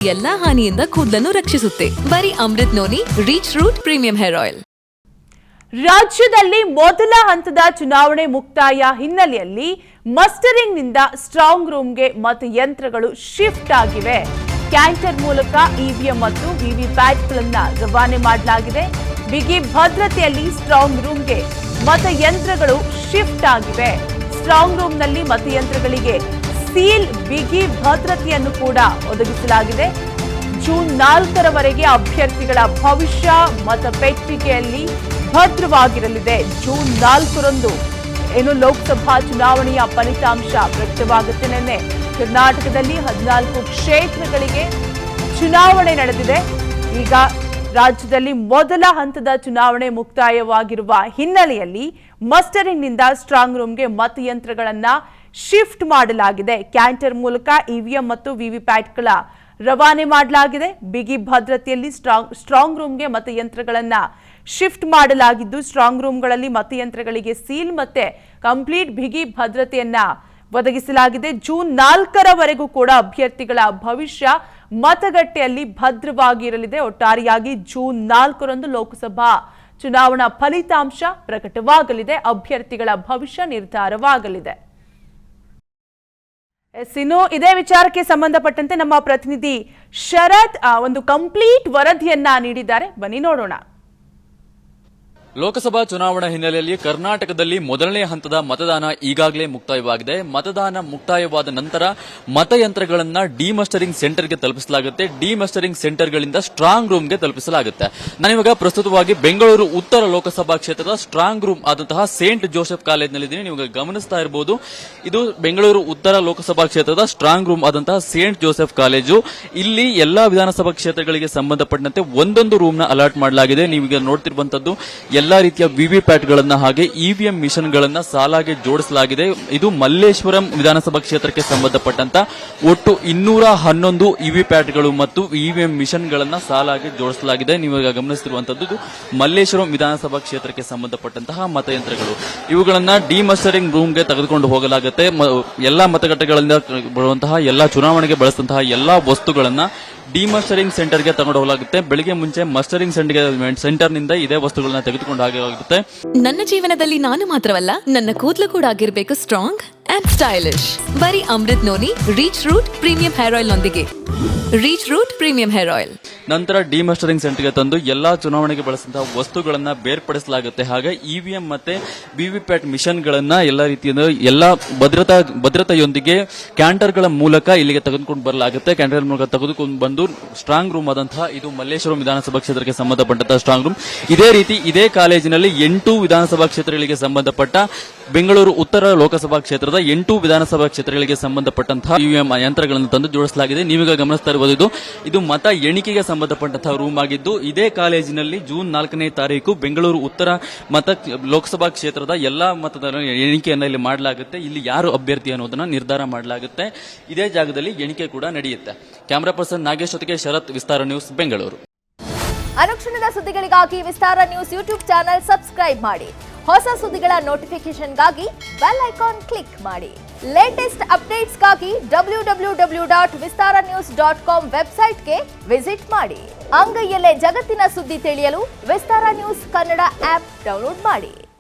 ಎಲ್ಲಾ ಹಾನಿಯಿಂದ ಕೂದಲನ್ನು ರಕ್ಷಿಸುತ್ತೆ. ಬರೀ Amrut noni reach root premium hair oil. ರಾಜ್ಯದಲ್ಲಿ ಮೊದಲ ಹಂತದ ಚುನಾವಣೆ ಮುಕ್ತಾಯ ಹಿನ್ನೆಲೆಯಲ್ಲಿ ಮಸ್ಟರಿಂಗ್ನಿಂದ ಸ್ಟ್ರಾಂಗ್ ರೂಮ್ಗೆ ಮತಯಂತ್ರಗಳು ಶಿಫ್ಟ್ ಆಗಿವೆ. ಕ್ಯಾಂಟರ್ ಮೂಲಕ ಇವಿಎಂ ಮತ್ತು ವಿವಿಪ್ಯಾಟ್ಗಳನ್ನು ರವಾನೆ ಮಾಡಲಾಗಿದೆ. ಬಿಗಿ ಭದ್ರತೆಯಲ್ಲಿ ಸ್ಟ್ರಾಂಗ್ ರೂಮ್ಗೆ ಮತಯಂತ್ರಗಳು ಶಿಫ್ಟ್ ಆಗಿವೆ. ಸ್ಟ್ರಾಂಗ್ ರೂಮ್ನಲ್ಲಿ ಮತಯಂತ್ರಗಳಿಗೆ ಸೀಲ್ ಬಿಗಿ ಭದ್ರತೆಯನ್ನು ಕೂಡ ಒದಗಿಸಲಾಗಿದೆ. ಜೂನ್ 4ರವರೆಗೆ ಅಭ್ಯರ್ಥಿಗಳ ಭವಿಷ್ಯ ಮತಪೆಟ್ಟಿಗೆಯಲ್ಲಿ ಭದ್ರವಾಗಿರಲಿದೆ. ಜೂನ್ 4ರಂದು ಲೋಕಸಭಾ ಚುನಾವಣೆಯ ಫಲಿತಾಂಶ ಪ್ರಕಟವಾಗುತ್ತೆ. ನಿನ್ನೆ ಕರ್ನಾಟಕದಲ್ಲಿ 14 ಕ್ಷೇತ್ರಗಳಿಗೆ ಚುನಾವಣೆ ನಡೆದಿದೆ. ಈಗ ರಾಜ್ಯದಲ್ಲಿ ಮೊದಲ ಹಂತದ ಚುನಾವಣೆ ಮುಕ್ತಾಯವಾಗಿರುವ ಹಿನ್ನೆಲೆಯಲ್ಲಿ ಮಸ್ಟರಿಂಗ್ನಿಂದ ಸ್ಟ್ರಾಂಗ್ ರೂಮ್ಗೆ ಮತಯಂತ್ರಗಳನ್ನ ಶಿಫ್ಟ್ ಮಾಡಲಾಗಿದೆ. ಕ್ಯಾಂಟರ್ ಮೂಲಕ ಇವಿಎಂ ಮತ್ತು ವಿವಿಪ್ಯಾಟ್ಗಳ ರವಾನೆ ಮಾಡಲಾಗಿದೆ. ಬಿಗಿ ಭದ್ರತೆಯಲ್ಲಿ ಸ್ಟ್ರಾಂಗ್ ರೂಮ್ಗೆ ಮತಯಂತ್ರಗಳನ್ನ ಶಿಫ್ಟ್ ಮಾಡಲಾಗಿದ್ದು, ಸ್ಟ್ರಾಂಗ್ ರೂಮ್ಗಳಲ್ಲಿ ಮತಯಂತ್ರಗಳಿಗೆ ಸೀಲ್ ಮತ್ತೆ ಕಂಪ್ಲೀಟ್ ಬಿಗಿ ಭದ್ರತೆಯನ್ನ ಒದಗಿಸಲಾಗಿದೆ. ಜೂನ್ 4ರವರೆಗೂ ಕೂಡ ಅಭ್ಯರ್ಥಿಗಳ ಭವಿಷ್ಯ ಮತಗಟ್ಟೆಯಲ್ಲಿ ಭದ್ರವಾಗಿರಲಿದೆ. ಒಟ್ಟಾರೆಯಾಗಿ ಜೂನ್ 4ರಂದು ಲೋಕಸಭಾ ಚುನಾವಣಾ ಫಲಿತಾಂಶ ಪ್ರಕಟವಾಗಲಿದೆ. ಅಭ್ಯರ್ಥಿಗಳ ಭವಿಷ್ಯ ನಿರ್ಧಾರವಾಗಲಿದೆ. ಇನ್ನು ಇದೇ ವಿಚಾರಕ್ಕೆ ಸಂಬಂಧಪಟ್ಟಂತೆ ನಮ್ಮ ಪ್ರತಿನಿಧಿ ಶರತ್ ಒಂದು ಕಂಪ್ಲೀಟ್ ವರದಿಯನ್ನ ನೀಡಿದ್ದಾರೆ. ಬನ್ನಿ ನೋಡೋಣ. ಲೋಕಸಭಾ ಚುನಾವಣಾ ಹಿನ್ನೆಲೆಯಲ್ಲಿ ಕರ್ನಾಟಕದಲ್ಲಿ ಮೊದಲನೇ ಹಂತದ ಮತದಾನ ಈಗಾಗಲೇ ಮುಕ್ತಾಯವಾಗಿದೆ. ಮತದಾನ ಮುಕ್ತಾಯವಾದ ನಂತರ ಮತಯಂತ್ರಗಳನ್ನ ಡಿಮಸ್ಟರಿಂಗ್ ಸೆಂಟರ್ಗೆ ತಲುಪಿಸಲಾಗುತ್ತೆ. ಡಿಮಸ್ಟರಿಂಗ್ ಸೆಂಟರ್ಗಳಿಂದ ಸ್ಟ್ರಾಂಗ್ ರೂಮ್ಗೆ ತಲುಪಿಸಲಾಗುತ್ತೆ. ನಾನಿವಾಗ ಪ್ರಸ್ತುತವಾಗಿ ಬೆಂಗಳೂರು ಉತ್ತರ ಲೋಕಸಭಾ ಕ್ಷೇತ್ರದ ಸ್ಟ್ರಾಂಗ್ ರೂಮ್ ಆದಂತಹ ಸೇಂಟ್ ಜೋಸೆಫ್ ಕಾಲೇಜಿನಲ್ಲಿದ್ದೀನಿ. ನೀವು ಗಮನಿಸ್ತಾ ಇರಬಹುದು, ಇದು ಬೆಂಗಳೂರು ಉತ್ತರ ಲೋಕಸಭಾ ಕ್ಷೇತ್ರದ ಸ್ಟ್ರಾಂಗ್ ರೂಮ್ ಆದಂತಹ ಸೇಂಟ್ ಜೋಸೆಫ್ ಕಾಲೇಜು. ಇಲ್ಲಿ ಎಲ್ಲಾ ವಿಧಾನಸಭಾ ಕ್ಷೇತ್ರಗಳಿಗೆ ಸಂಬಂಧಪಟ್ಟಂತೆ ಒಂದೊಂದು ರೂಮ್ ನ ಅಲಾಟ್ ಮಾಡಲಾಗಿದೆ. ನೀವೀಗ ನೋಡ್ತಿರುವಂತದ್ದು ಎಲ್ಲಾ ರೀತಿಯ ವಿವಿಪ್ಯಾಟ್ ಗಳನ್ನ ಹಾಗೆ ಇವಿಎಂ ಮಿಷನ್ ಗಳನ್ನ ಸಾಲಾಗಿ ಜೋಡಿಸಲಾಗಿದೆ. ಇದು ಮಲ್ಲೇಶ್ವರಂ ವಿಧಾನಸಭಾ ಕ್ಷೇತ್ರಕ್ಕೆ ಸಂಬಂಧಪಟ್ಟಂತ ಒಟ್ಟು 211 ಇವಿಪ್ಯಾಟ್ ಗಳು ಮತ್ತು ಇವಿಎಂ ಮಿಷನ್ ಗಳನ್ನ ಸಾಲಾಗಿ ಜೋಡಿಸಲಾಗಿದೆ. ನೀವು ಗಮನಿಸುತ್ತಿರುವಂತದ್ದು ಮಲ್ಲೇಶ್ವರಂ ವಿಧಾನಸಭಾ ಕ್ಷೇತ್ರಕ್ಕೆ ಸಂಬಂಧಪಟ್ಟಂತಹ ಮತಯಂತ್ರಗಳು. ಇವುಗಳನ್ನ ಡಿಮಸ್ಟರಿಂಗ್ ರೂಮ್ಗೆ ತೆಗೆದುಕೊಂಡು ಹೋಗಲಾಗುತ್ತೆ. ಎಲ್ಲಾ ಮತಗಟ್ಟೆಗಳಿಂದ ಬರುವಂತಹ ಎಲ್ಲಾ ಚುನಾವಣೆಗೆ ಬಳಸಿದಂತಹ ಎಲ್ಲಾ ವಸ್ತುಗಳನ್ನ ಡಿಮಸ್ಟರಿಂಗ್ ಸೆಂಟರ್ಗೆ ತಗೊಂಡು ಹೋಗಲಾಗುತ್ತೆ. ಬೆಳಿಗ್ಗೆ ಮುಂಚೆ ಮಸ್ಟರಿಂಗ್ ಸೆಂಟರ್ನಿಂದ ಇದೇ ವಸ್ತುಗಳನ್ನ ತೆಗೆದುಕೊಂಡು ಹೋಗಲಾಗುತ್ತೆ. ನನ್ನ ಜೀವನದಲ್ಲಿ ನಾನು ಮಾತ್ರವಲ್ಲ, ನನ್ನ ಕೂದಲು ಕೂಡ ಆಗಿರಬೇಕು ಸ್ಟ್ರಾಂಗ್ ಅಂಡ್ ಸ್ಟೈಲಿಶ್. ಬರೀ Amrut noni reach root premium hair oil ನೊಂದಿಗೆ. Reach root premium hair oil ನಂತರ ಡಿಮಸ್ಟರಿಂಗ್ ಸೆಂಟರ್ಗೆ ತಂದು ಎಲ್ಲಾ ಚುನಾವಣೆಗೆ ಬಳಸಿದಂತಹ ವಸ್ತುಗಳನ್ನ ಬೇರ್ಪಡಿಸಲಾಗುತ್ತೆ. ಹಾಗೆ ಇವಿಎಂ ಮತ್ತೆ ವಿವಿಪ್ಯಾಟ್ ಮಿಷನ್ ಗಳನ್ನ ಎಲ್ಲಾ ರೀತಿಯ ಎಲ್ಲಾ ಭದ್ರತೆಯೊಂದಿಗೆ ಕ್ಯಾಂಟರ್ಗಳ ಮೂಲಕ ಇಲ್ಲಿಗೆ ತೆಗೆದುಕೊಂಡು ಬರಲಾಗುತ್ತೆ. ಕ್ಯಾಂಟರ್ ಮೂಲಕ ತೆಗೆದುಕೊಂಡು ಬಂದು ಸ್ಟ್ರಾಂಗ್ ರೂಮ್ ಆದಂತಹ ಇದು ಮಲ್ಲೇಶ್ವರಂ ವಿಧಾನಸಭಾ ಕ್ಷೇತ್ರಕ್ಕೆ ಸಂಬಂಧಪಟ್ಟಂತಹ ಸ್ಟ್ರಾಂಗ್ ರೂಮ್. ಇದೇ ರೀತಿ ಇದೇ ಕಾಲೇಜಿನಲ್ಲಿ 8 ವಿಧಾನಸಭಾ ಕ್ಷೇತ್ರಗಳಿಗೆ ಸಂಬಂಧಪಟ್ಟ ಬೆಂಗಳೂರು ಉತ್ತರ ಲೋಕಸಭಾ ಕ್ಷೇತ್ರದ 8 ವಿಧಾನಸಭಾ ಕ್ಷೇತ್ರಗಳಿಗೆ ಸಂಬಂಧಪಟ್ಟಂತಹ ಇವಿಎಂ ಯಂತ್ರಗಳನ್ನು ತಂದು ಜೋಡಿಸಲಾಗಿದೆ. ನೀವೀಗ ಗಮನಿಸ್ತಾ ಇರಬಹುದು, ಇದು ಮತ ಎಣಿಕೆಗೆ ಸಂಬಂಧಪಟ್ಟಂತಹ ರೂಮ್ ಆಗಿದ್ದು, ಇದೇ ಕಾಲೇಜಿನಲ್ಲಿ ಜೂನ್ 4ನೇ ತಾರೀಕು ಬೆಂಗಳೂರು ಉತ್ತರ ಲೋಕಸಭಾ ಕ್ಷೇತ್ರದ ಎಲ್ಲಾ ಮತದಾರ ಎಣಿಕೆಯನ್ನ ಇಲ್ಲಿ ಮಾಡಲಾಗುತ್ತೆ. ಇಲ್ಲಿ ಯಾರು ಅಭ್ಯರ್ಥಿ ಅನ್ನೋದನ್ನ ನಿರ್ಧಾರ ಮಾಡಲಾಗುತ್ತೆ. ಇದೇ ಜಾಗದಲ್ಲಿ ಎಣಿಕೆ ಕೂಡ ನಡೆಯುತ್ತೆ. ಕ್ಯಾಮರಾ ಪರ್ಸನ್ ನಾಗೇಶ್ ಜೊತೆಗೆ ಶರತ್, ವಿಸ್ತಾರ ನ್ಯೂಸ್, ಬೆಂಗಳೂರು. ಅನುಕ್ಷಣದ ಸುದ್ದಿಗಳಿಗಾಗಿ ವಿಸ್ತಾರ ನ್ಯೂಸ್ ಯೂಟ್ಯೂಬ್ ಚಾನೆಲ್ ಸಬ್ಸ್ಕ್ರೈಬ್ ಮಾಡಿ. ಹೊಸ ಸುದ್ದಿಗಳ ನೋಟಿಫಿಕೇಶನ್ಗಾಗಿ ಬೆಲ್ ಐಕಾನ್ ಕ್ಲಿಕ್ ಮಾಡಿ. ಲೇಟೆಸ್ಟ್ ಅಪ್ಡೇಟ್ಸ್ಗಾಗಿ www.vistaranews.com ವೆಬ್ಸೈಟ್ಗೆ ವಿಸಿಟ್ ಮಾಡಿ. ಅಂಗೈಯಲ್ಲೇ ಜಗತ್ತಿನ ಸುದ್ದಿ ತಿಳಿಯಲು ವಿಸ್ತಾರ ನ್ಯೂಸ್ ಕನ್ನಡ ಆಪ್ ಡೌನ್ಲೋಡ್ ಮಾಡಿ.